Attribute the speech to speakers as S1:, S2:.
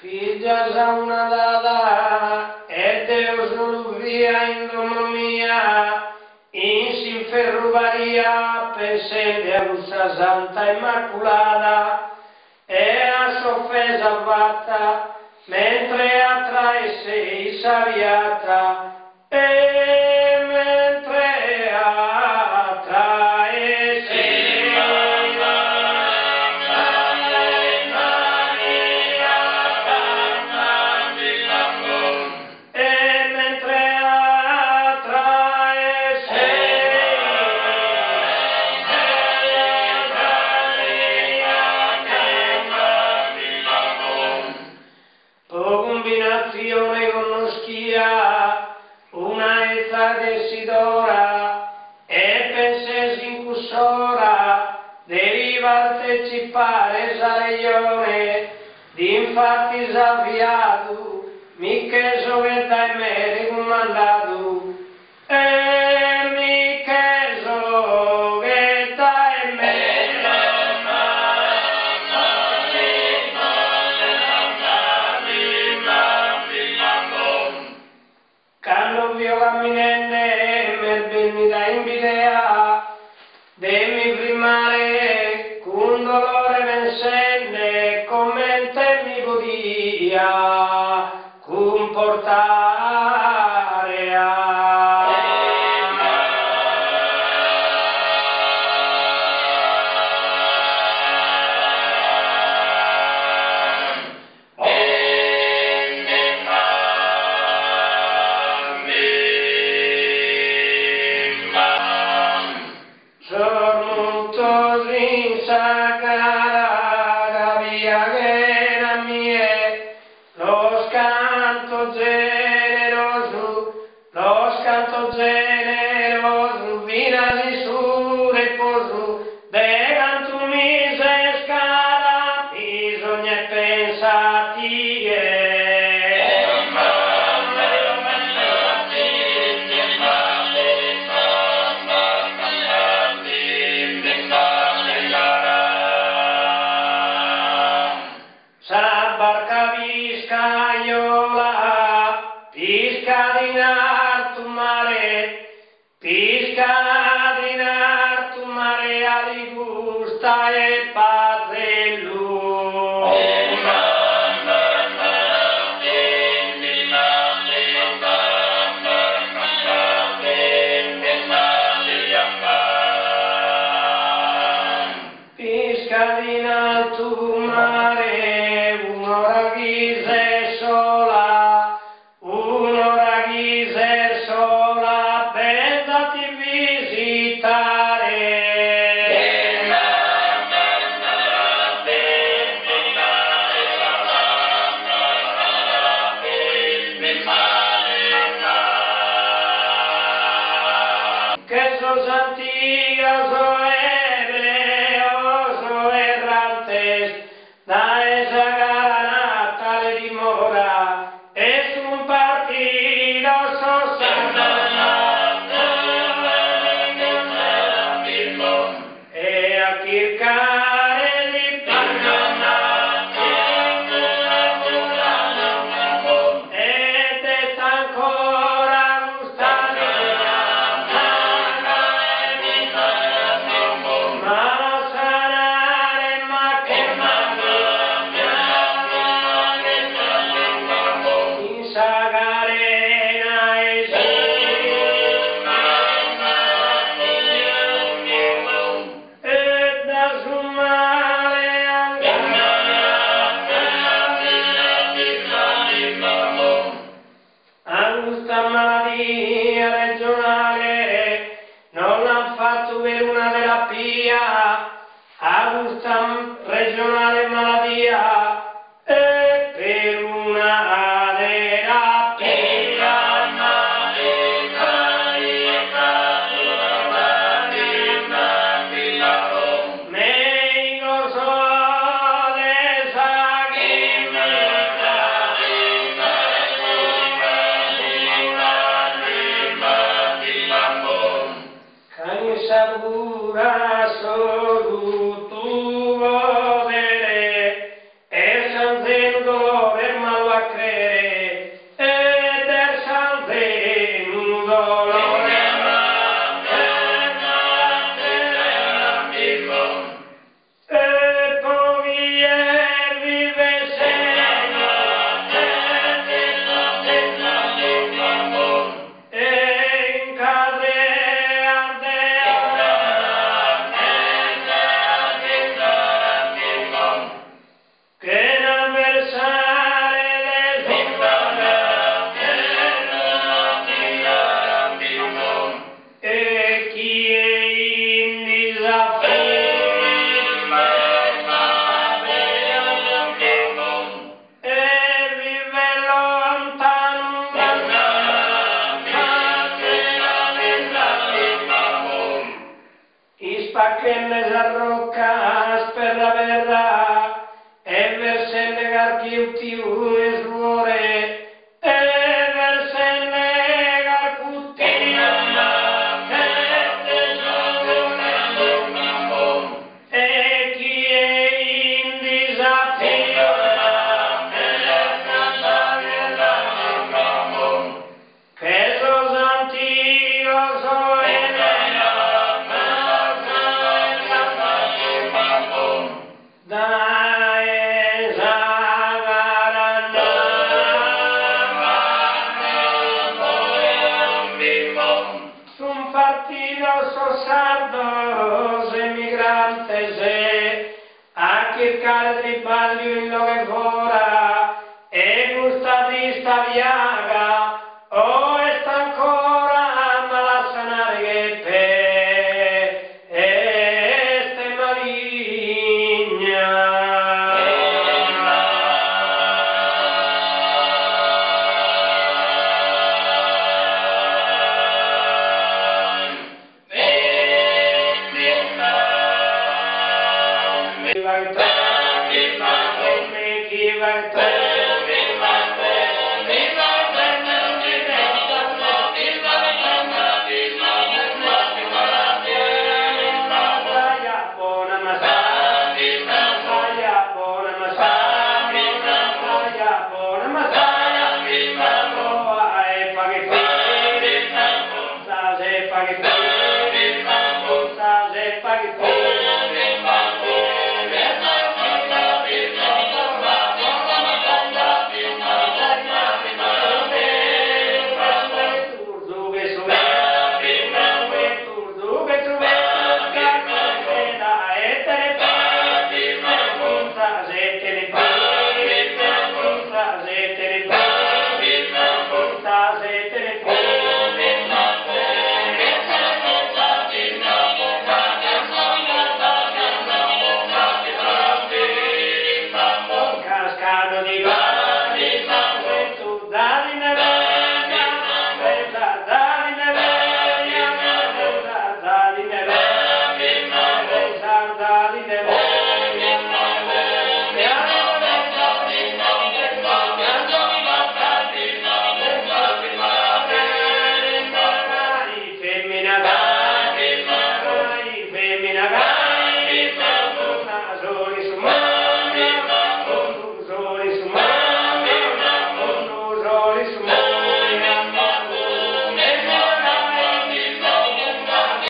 S1: Figlia sa una data e Deus non via in domo mia, in sin ferruvaria pensende a Lussa Santa Immaculata e a soffesa fatta mentre attraesse il saviata e mentre attraesse combinazione conoscia una età desidora e pensesi in cussora deriva partecipare sareione d'infatti s'avviato miche sovetta e me ricomandato e miche sovetta e me Carlo mio camminente mer venida in bidea demmi primare con dolore vencenne come te mi podia comportare lo scanto generoso, vinasi su riposo, de canto mise scala, bisogna pensati sa barca viscaiola, pisca in alto mare ali gusta e pazellu. Pisca in alto mare, un'ora ghise sola, pensati visitare. Che so santia, so ebreo, so errantes, da esa gara natale dimora, e su un partito so e a cercare di ed è ancora gustare ma sanare ma che in sagarena e da sumare a questa malattia regionale non l'ha fatto per una terapia a questa regionale malattia e per una terapia meglio sole che sabura solo tu volere e senza dolore a credere e del salve un dolore. E poi vive sempre e in che non versare del e chi è in disafio e vive lontano i spacchenne s'arrocca per la verrà e versenne car tiu e suore e versenne car e chi è in disafio che los antigos da son partidos os sardos emigrantes a cercare triballo in lo che fora e gustatista viaga o sta ancora a sanare che pe este maligna. Cascano di